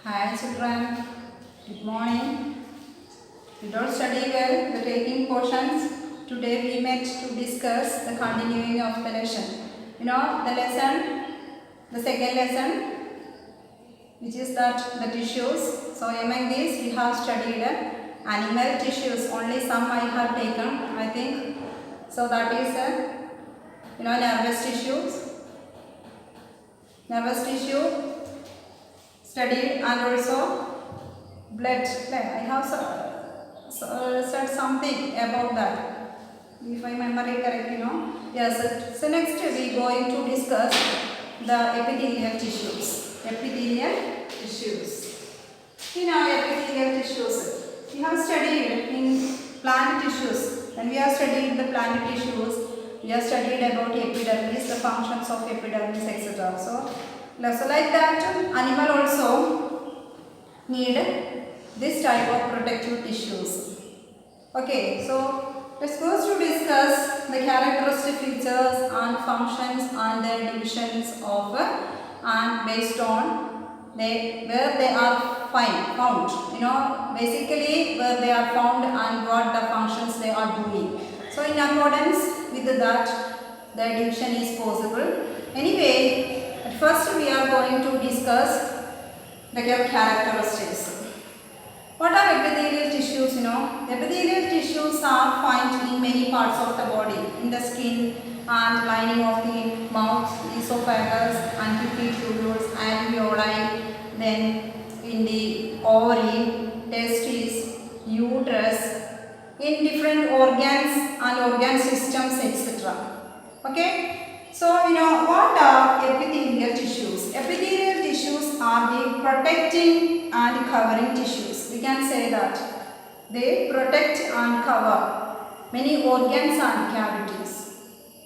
Hi children, good morning. You don't study well the taking portions. Today we met to discuss the continuing of the lesson. You know the lesson, the second lesson, which is that the tissues. So among these we have studied animal tissues. Only some I have taken, I think. So that is nervous tissue studied, and also blood. I have said something about that. If I remember it correctly, no? Yes. So next we are going to discuss the epithelial tissues. Epithelial tissues. Epithelial tissues. We have studied in plant tissues. When we have studied the plant tissues, we have studied about epidermis, the functions of epidermis, etc. So like that, animal also need this type of protective tissues. Okay, so let's go to discuss the characteristic features and functions and their divisions of and based on where they are found. Basically where they are found and what the functions they are doing. So in accordance with that, the division is possible. Anyway, at first we are going to discuss the characteristics. What are epithelial tissues? Epithelial tissues are found in many parts of the body, in the skin and lining of the mouth, esophagus, tubules, alveoli, then in the ovary, testes, uterus, in different organs and organ systems, etc. Okay. So, what are epithelial tissues? Epithelial tissues are the protecting and covering tissues. We can say that they protect and cover many organs and cavities.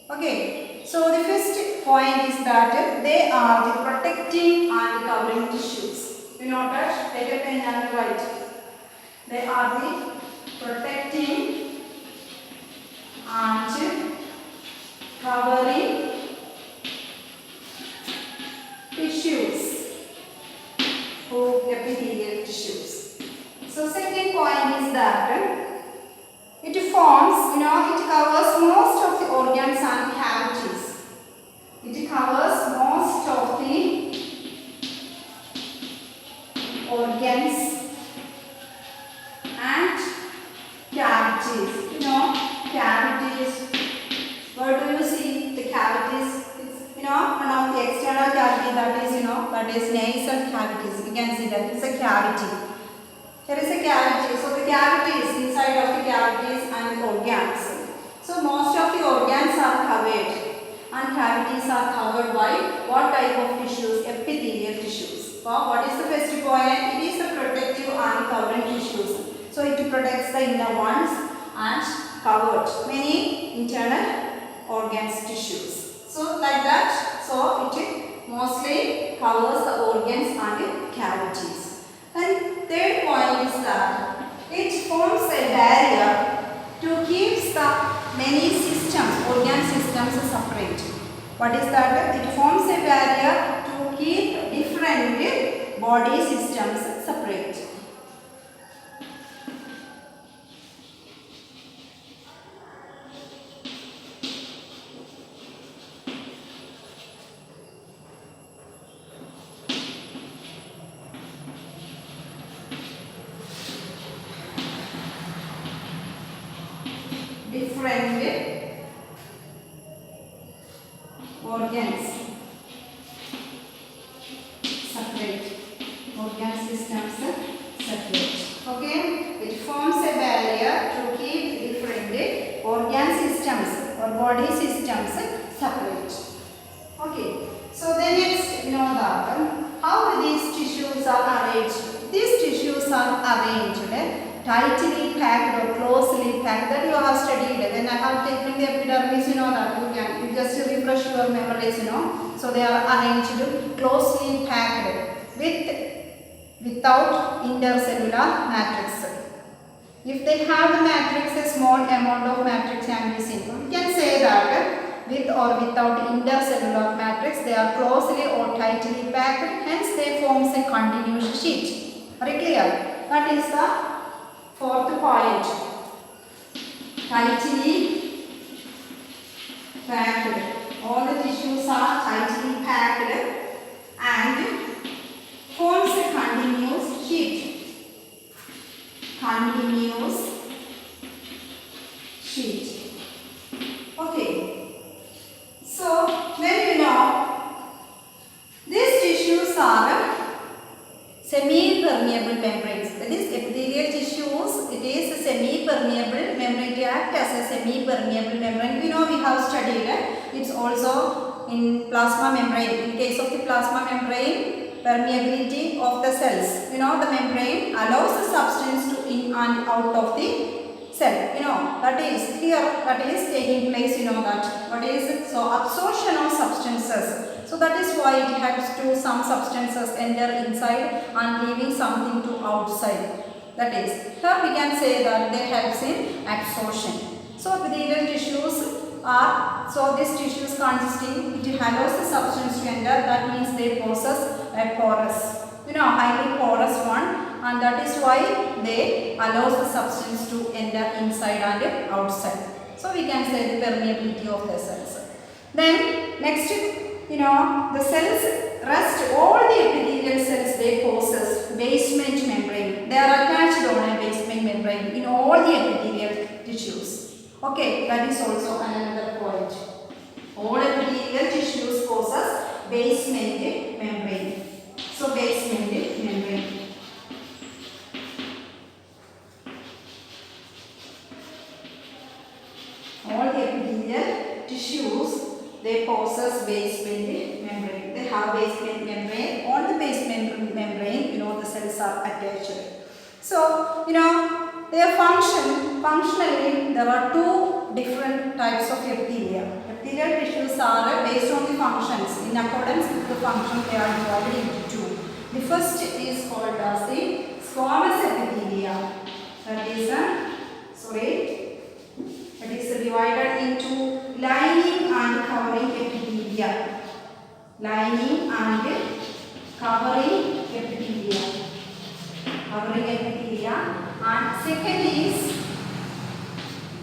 Okay. So, the first point is that they are the protecting and covering tissues. You know that? Take a pen and write. They are the protecting and covering tissues or epithelial tissues. So second point is that it forms, it covers most of the organs and cavities. It covers most of the organs and cavities. Cavities. Where do you see the cavities? It's, one of the external cavity that is nasal cavities. You can see that it's a cavity. There is a cavity. So the cavities, inside of the cavities and organs. So most of the organs are covered and cavities are covered by what type of tissues? Epithelial tissues. So what is the first point? It is the protective and covering tissues. So it protects the inner ones and covered many internal organs, tissues. So like that, so it mostly covers the organs and cavities. And third point is that it forms a barrier to keep the many systems, organ systems separate. What is that? It forms a barrier to keep different body systems separate. Different organs separate, organ systems separate. Okay, it forms a barrier to keep different organ systems or body systems separate. Okay, so then next that how these tissues are arranged. These tissues are arranged tightly packed or closely packed, that you have studied. When I have taken the epidermis, that you just refresh your memories, So they are arranged closely packed without intercellular matrix. If they have the matrix, a small amount of matrix and missing, we can say that with or without intercellular matrix. They are closely or tightly packed, hence they forms a continuous sheet. Very clear? That is the fourth point. Tightly packed. All the tissues are tightly packed and forms a continuous sheet. Continuous sheet. Okay. So then you know these tissues are semi-permeable membranes. That is epithelial tissues. It is a semi-permeable membrane. To act as a semi-permeable membrane. We know we have studied it. It's also in plasma membrane. In case of the plasma membrane, permeability of the cells. You know the membrane allows the substance to in and out of the cell. You know that is here. That is taking place. You know that. What is it? So absorption of substances. So that is why it helps to some substances enter inside and leaving something to outside. That is, here we can say that they helps in absorption. So epithelial tissues are, so these tissues consisting, it allows the substance to enter. That means they possess a porous, you know, highly porous one, and that is why they allows the substance to enter inside and outside. So we can say the permeability of the cells. Then next, you know, the cells rest, all the epithelial cells they possess basement membrane. They are attached on a basement membrane in all the epithelial tissues. Okay, that is also another point. All epithelial tissues possess basement membrane. So basement membrane. All the epithelial tissues they possess basement membrane. They have basement membrane. On the basement membrane, you know, the cells are attached. So, you know, their functionally, there are two different types of epithelia. Epithelial tissues are based on the functions. In accordance with the function, they are divided into two. The first is called as the squamous epithelia. That is divided into lining and covering epithelia. Lining and covering epithelia. Covering epithelia. And second is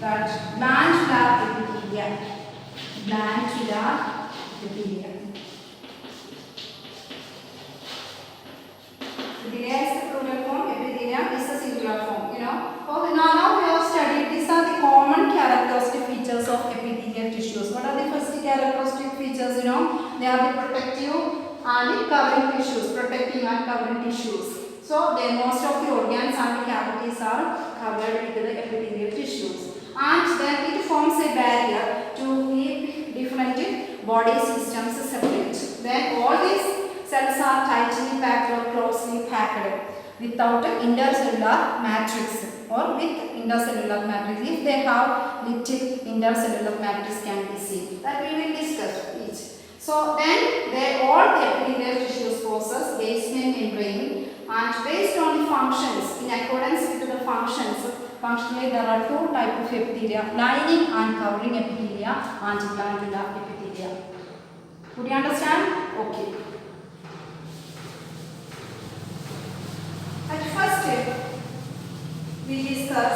that glandular epithelia. Glandular epithelia. Epithelia is the plural form, epithelia is the singular form. You know. Okay, now we have studied. These are the common characteristic features of epithelial tissues. What are the first characteristic features? You know, they are the protective and the covering tissues. Protecting and covering tissues. So, most of the organs and the cavities are covered with the epithelial tissues. And then it forms a barrier to keep different body systems separate. Then all these cells are tightly packed or closely packed without intercellular matrix or with intercellular matrix. If they have little intercellular matrix can be seen. That we will discuss each. So then all the epithelial tissues possess basement membrane, and based on the functions, in accordance with the functions, functionally there are two types of epithelia, lining and covering epithelia and glandular epithelia. Could you understand? Okay. At first step, we discuss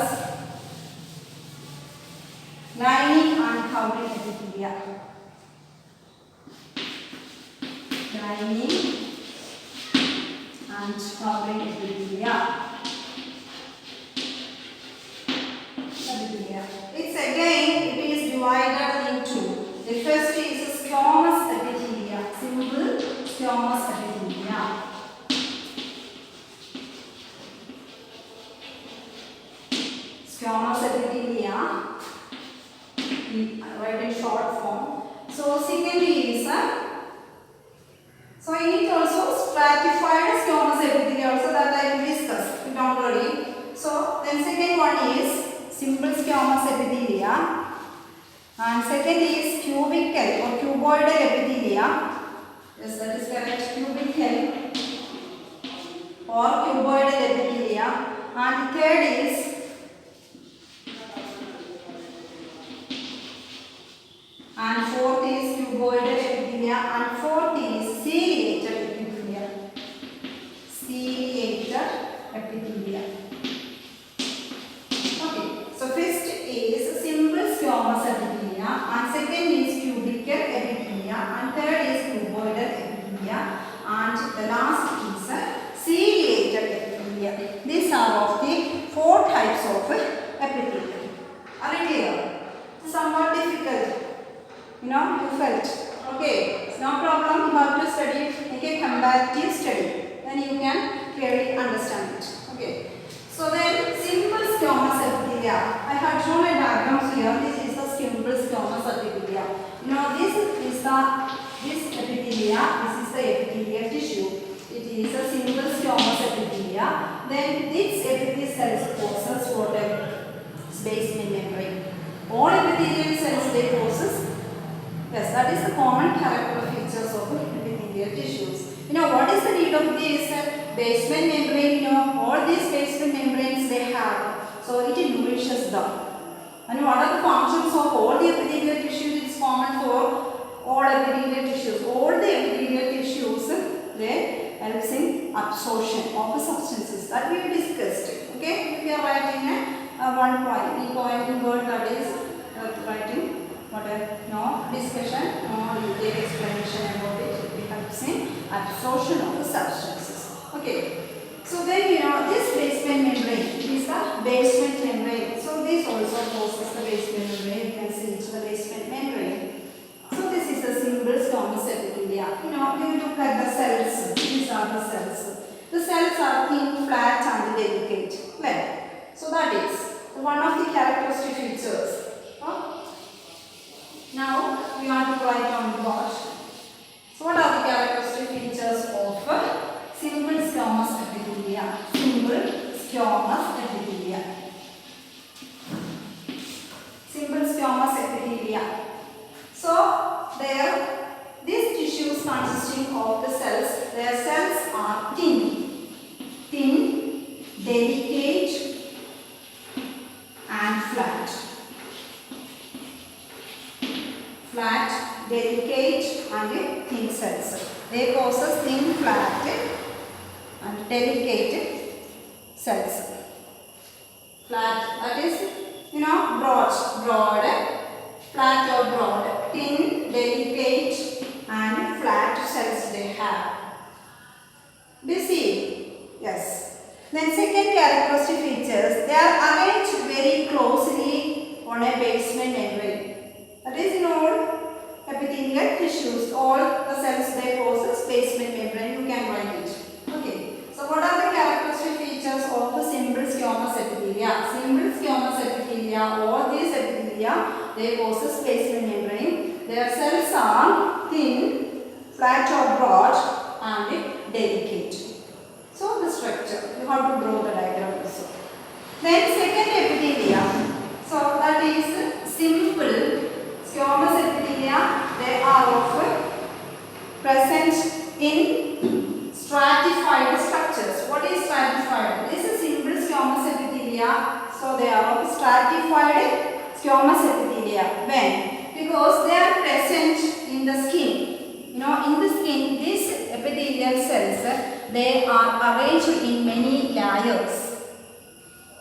lining and covering epithelia. Lining and covering epithelia. It's again, it is divided into. The first is squamous epithelia. Simple squamous epithelia. Squamous epithelia, we write in short form. So secondly is so in it also stratified squamous epithelia also, that I will discuss. Don't worry. So then second one is simple squamous epithelia, and second is cubical or cuboidal epithelia. Yes, that is correct. Cubical or cuboidal epithelia, and third is and fourth is cuboidal epithelia, and fourth is ciliated epithelia. Ciliated epithelia. Okay, so first is simple squamous epithelia, and second is cubical epithelia, and third is cuboidal epithelia, and the last is ciliated epithelia. These are of the four types of epithelia. Are you clear? Somewhat difficult. You felt. Okay, it's no problem. You have to study make a comparative study. Then you can clearly understand it. Okay. So then, simple squamous epithelia. I have shown a diagram here. This is the simple squamous epithelia. This is this epithelia. This is the epithelial tissue. It is a simple squamous epithelia. Then this epithelial cells possess what basement membrane. All epithelial cells they possess. Yes, that is the common character features of epithelial tissues. What is the need of this basement membrane? All these basement membranes they have. So it nourishes them. And what are the functions of all the epithelial tissues? It's common for all epithelial tissues. All the epithelial tissues they helps in absorption of the substances that we have discussed. Okay, if you are writing one point word, that is writing. No discussion, no detailed explanation about it. It helps in absorption of the substances. Okay. So then this basement membrane is the basement membrane. So this also possesses the basement membrane. You can see it's the basement membrane. So this is a simple squamous epithelia. You look at the cells. These are the cells. The cells are thin, flat, and delicate. Right. So that is one of the characteristic features. Now we want to write on the board. So what are the characteristic features of simple squamous epithelia? Simple squamous epithelia. Simple squamous epithelia. So these tissues consisting of the cells, their cells are thin, delicate, and flat. Flat, delicate, and thin cells. They possess thin, flat, and delicate cells. Flat, that is, broad, flat or broad, thin, delicate, and flat cells they have. Do you see? Yes. Then second characteristic features, they are arranged very closely on a basement membrane. That is in all epithelial tissues, all the cells they possess basement membrane. You can write it. Okay. So what are the characteristic features of the simple squamous epithelia? Simple squamous epithelia, all these epithelia, they possess basement membrane. Their cells are thin, flat or broad, and delicate. So the structure, you have to draw the diagram also. Then second epithelia. So that is simple squamous epithelia. They are present in stratified structures. What is stratified? This is simple squamous epithelia. So they are of stratified squamous epithelia. When? Because they are present in the skin. In the skin, these epithelial cells, they are arranged in many layers.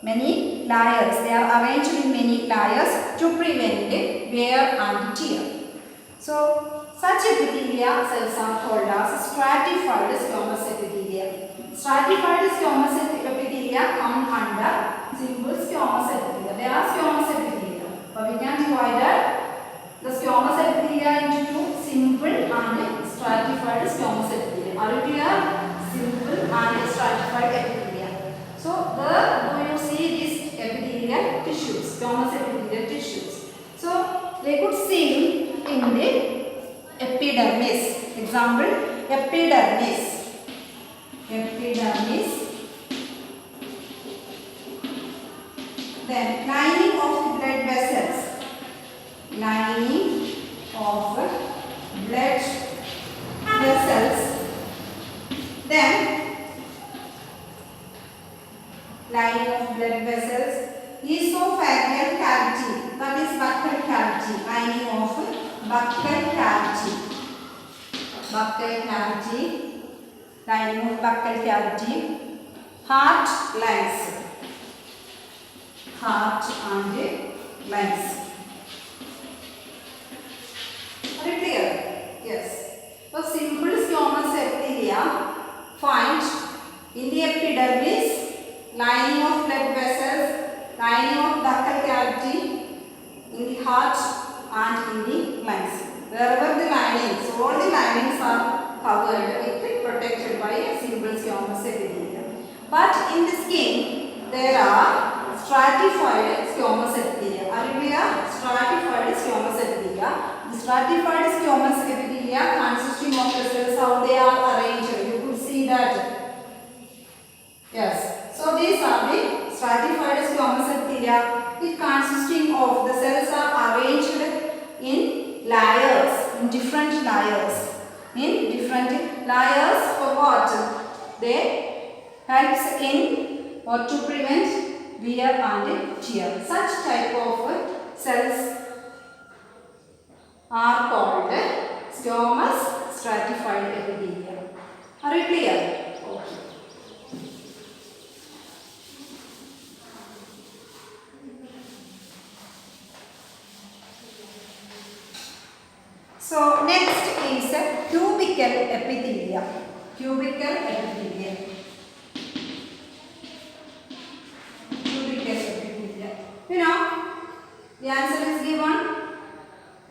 Many layers. They are arranged in many layers to prevent wear and tear. So, such epithelia cells are called as stratified squamous epithelia. Stratified squamous epithelia come under simple squamous epithelia. They are squamous epithelia. But we can divide the squamous epithelia into two, simple and stratified squamous epithelia. Are you clear? Simple and stratified epithelia. So, do you see these epithelial tissues, squamous epithelial tissues? So, they could see in the epidermis. Example, epidermis. Epidermis. Then, lining of the blood vessels. Lining of blood vessels. Then, lining of blood vessels. Esophageal cavity, that is buccal cavity, lining of buccal cavity. Buccal cavity. Lining of buccal cavity. Heart, lungs. Heart and lungs. Are you clear? Yes. So simple squamous epithelium find in the epidermis, lining of blood vessels, lining of buccal cavity, in the heart and in the lungs. Wherever the linings, all the linings are covered with protected by a simple squamous epithelium. But in the skin, there are stratified squamous epithelia. Are you clear? Stratified squamous epithelia. The stratified squamous epithelia consisting of the cells, how they are arranged. You could see that. Yes. So these are the stratified squamous epithelia. It consisting of the cells are arranged in layers, in different layers. In different layers for what? They helps in or to prevent wear and tear. Such type of cells are called squamous stratified epithelia. Are you clear? Okay. So next is cubical epithelia. Cubical epithelia. Cubical epithelia. You know, the answer is given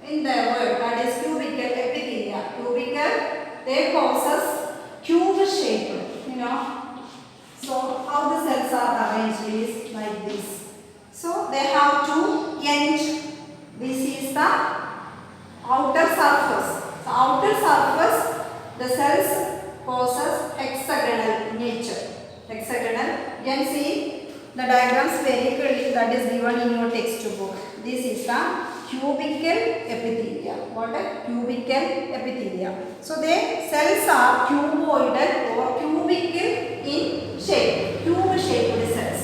in the word, that is cubical epithelia. Cubical, they causes cube shape. You know, so how the cells are arranged is like this. So they have two ends. This is the outer surface. So outer surface, the cells possess hexagonal nature. Hexagonal. You can see the diagrams very clearly, that is given in your textbook. This is the cubical epithelia. What a cubical epithelia. So the cells are cuboidal or cubical in shape. Cube shaped cells.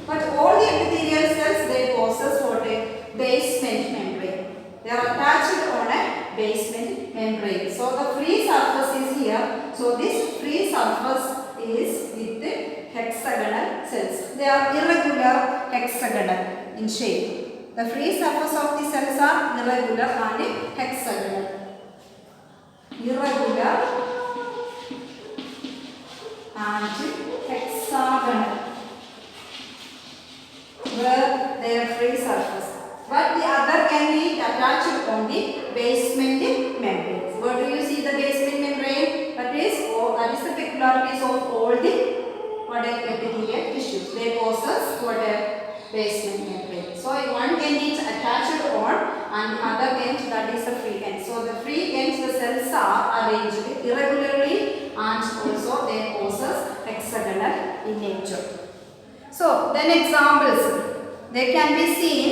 But all the epithelial cells, they possess what a basement membrane. They are attached on a basement membrane. So the free surface is here. So this free surface is with the hexagonal cells. They are irregular hexagonal in shape. The free surface of the cells are irregular and hexagonal. Irregular and hexagonal, where their free surface. But the other can be attached on the basement membrane. Where do you see the basement membrane? That is the peculiarities of all the epithelial tissues. They possess what a basement membrane. So one end is attached on and the other end, that is the free end. So the free ends, the cells are arranged irregularly and also they possess hexagonal in nature. So then examples, they can be seen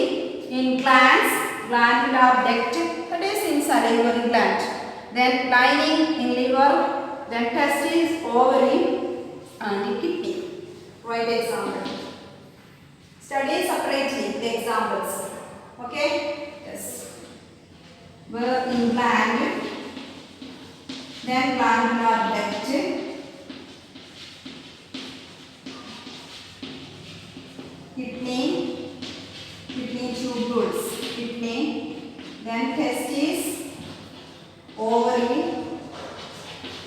in glands, glandular duct, that is in salivary gland. Then lining in liver, then testes, ovary and kidney. Write example. Study separately the examples. Okay? Yes. Where in gland, then glandular duct, kidney tubules, kidney, then testes, ovary,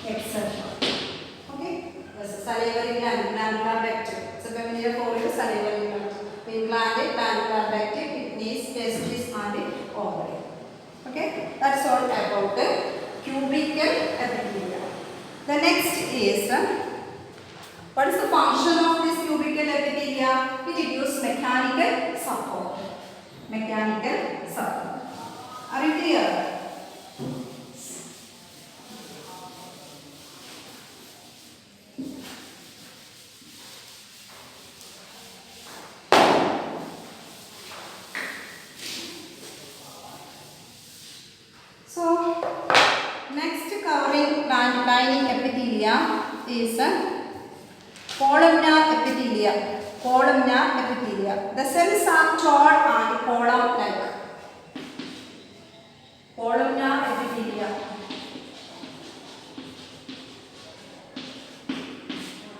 etc. Okay? Yes, salivary gland, glandular duct. So familiar for you, salivary gland. In gland, glandular duct, kidneys, testes and ovary. Okay? That's all about the cubical epithelia. The next is, what is the function of this cubical epithelia? It gives mechanical support. Mechanical support. Are you clear? So, next covering lining epithelia is columnar epithelia. Columnar epithelia. The cells are tall and column-like. columnar epithelia.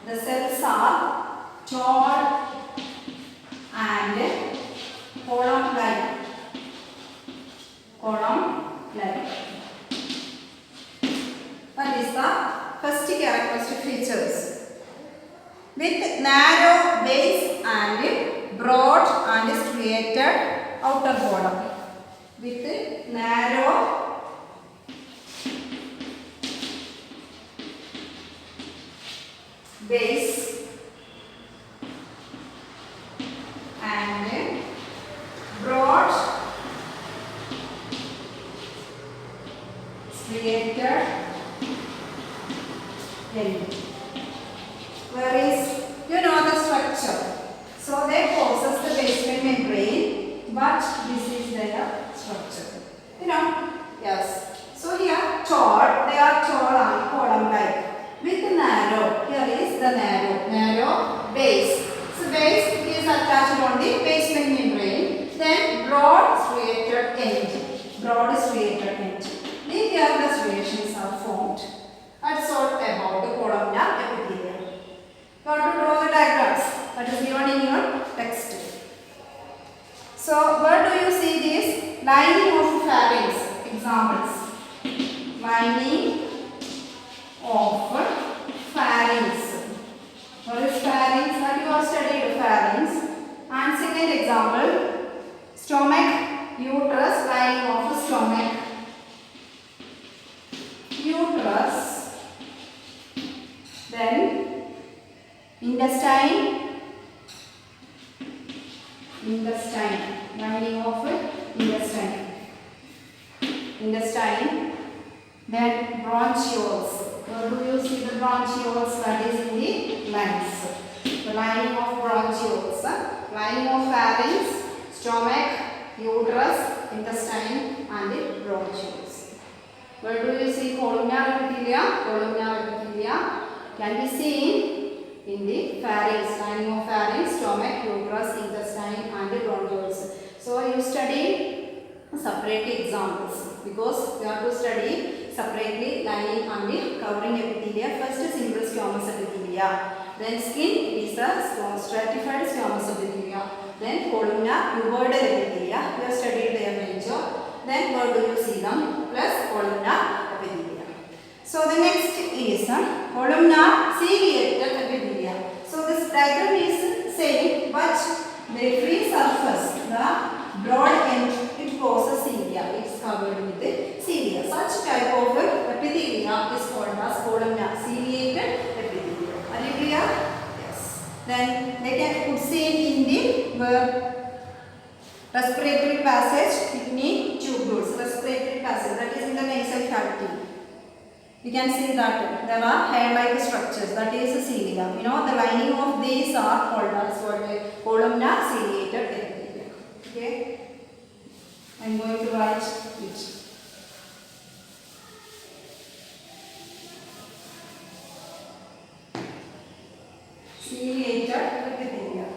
The cells are tall and column-like. Column-like. What is the first characteristic features? With narrow base and broad and striated outer border. With narrow base and broad striated end. Where is, you know the structure. So they possess the basement membrane, but this is their structure. You know, yes. So here tall, they are tall and column-like. With narrow, here is the narrow base. So base is attached on the basement membrane. Then broad striated end. Then here the striations are formed. That's all about the columnar epithelium. You have to draw the diagrams that is given in your text. So where do you see this? Lining of pharynx. Examples. Lining of pharynx. What is pharynx? That you have studied pharynx. And second example, stomach, uterus, lining of stomach, uterus, then intestine, lining of intestine, then bronchioles. Where do you see the bronchioles? That is in the lungs. The lining of bronchioles, lining of pharynx, stomach, uterus, intestine, and the bronchioles. Where do you see columnar epithelia? Columnar epithelia can be seen in the pharynx, lining of pharynx, stomach, uterus, intestine, and the bronchioles. So you study separately examples because you have to study separately lining and the covering epithelia. First simple squamous epithelia, then skin, it is a stratified squamous epithelia, then columnar cuboidal epithelia, you have studied their nature, then where do you see them, plus columnar epithelia. So the next is columnar ciliated epithelia. So this diagram is same, but the free surface, the broad end, it possesses cilia. It is covered with the cilia. Such type of epithelia is called as columnar ciliated epithelia. Are you clear? Yes. Then they can put seen in the respiratory passage, kidney tubules. Respiratory passage, that is in the nasal cavity. You can see that there are hair-like structures, that is cilia. You know, the lining of these are called as columnar ciliated epithelia. Okay, I am going to write it. Ciliated epithelia.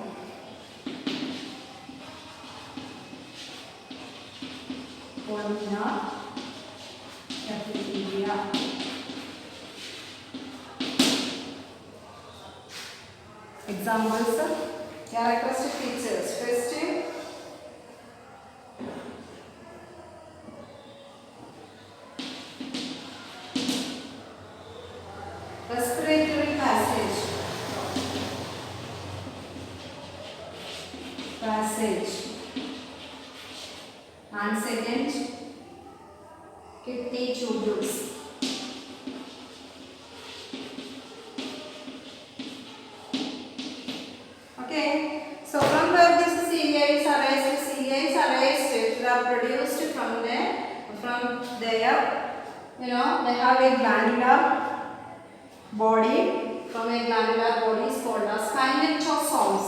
Columnar epithelia. Examples, characteristic features. First, respiratory passage. And second, kidney tubules. Okay, so from where this cilia is arranged, they are produced from there, you know, they have a glandular body. From a glandular body is called as kinetosomes.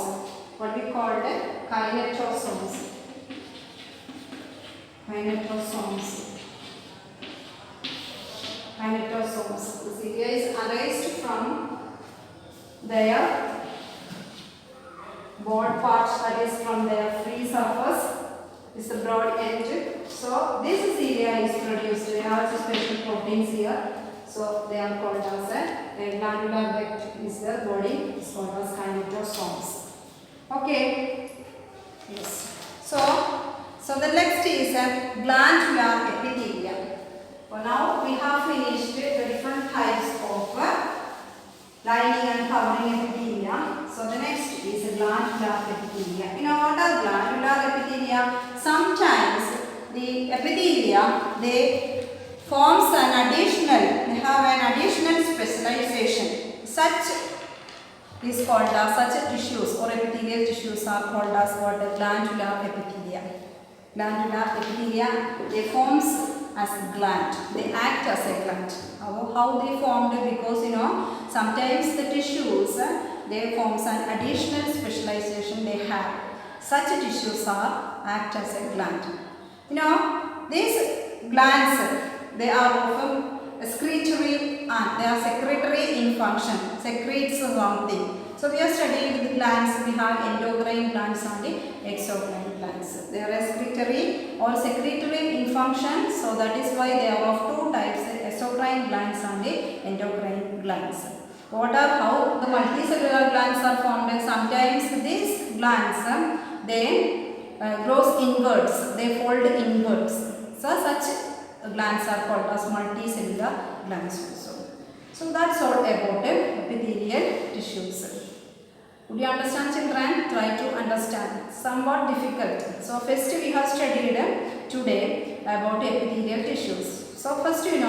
What we call it? Kinetosomes. Kinetosomes. The cilia is arranged from their broad part, that is from their free surface, is the broad end. So So this area is produced. We have special proteins here. So they are called as a glandular duct is the body is called as kinetosomes. Okay. Yes. So the next is a glandular epithelium. So now we have finished the different types of lining and covering epithelia. So the next is a glandular epithelia. You know what are glandular epithelia? Sometimes the epithelia they forms an additional, they have an additional specialization. Such is called as such tissues or epithelial tissues are called as what? Glandular epithelia. Glandular epithelia they forms as a gland. They act as a gland. How they formed? Because sometimes the tissues they forms an additional specialization they have. Such tissues are act as a gland. These glands they are often excretory and they are secretory in function. Secretes something. So we have studied the glands. We have endocrine glands and the exocrine glands. They are excretory or secretory in function. So that is why they are of two types: exocrine glands and the endocrine glands. How the multicellular glands are formed? Sometimes these glands they grows inwards. They fold inwards. So such glands are called as multicellular glands also. So that's all about epithelial tissues. Would you understand, children? Try to understand. Somewhat difficult. So first we have studied today about epithelial tissues. So first the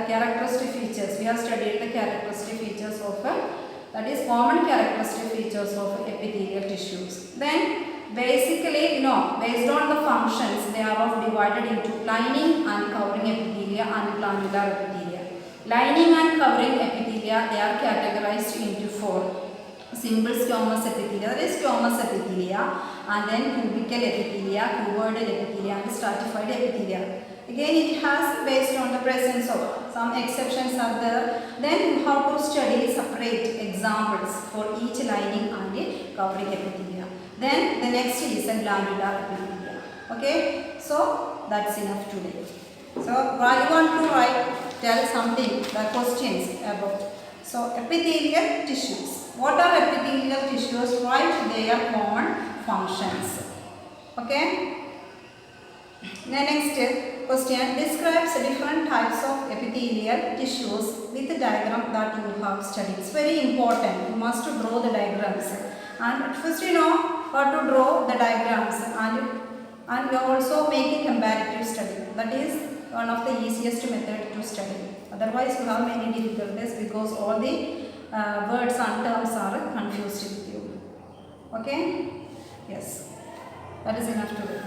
characteristic features. We have studied the characteristic features of that is common characteristic features of epithelial tissues. Then basically, based on the functions, they are divided into lining and covering epithelia and glandular epithelia. Lining and covering epithelia, they are categorized into four. Simple squamous epithelia, that is squamous epithelia, and then cubical epithelia, cuboidal epithelia, and stratified epithelia. Again, it has based on the presence of some exceptions are there. Then you have to study separate examples for each lining and covering epithelia. Then the next is a glandular epithelia. Okay, so that's enough today. So I want to tell something, the questions about. So epithelial tissues. What are epithelial tissues? Write their common functions. Okay. The next question describes different types of epithelial tissues with the diagram that you have studied. It's very important. You must draw the diagrams. And first how to draw the diagrams and you also make a comparative study. That is one of the easiest method to study. Otherwise you have many difficulties because all the words and terms are confused with you. Okay? Yes. That is enough today.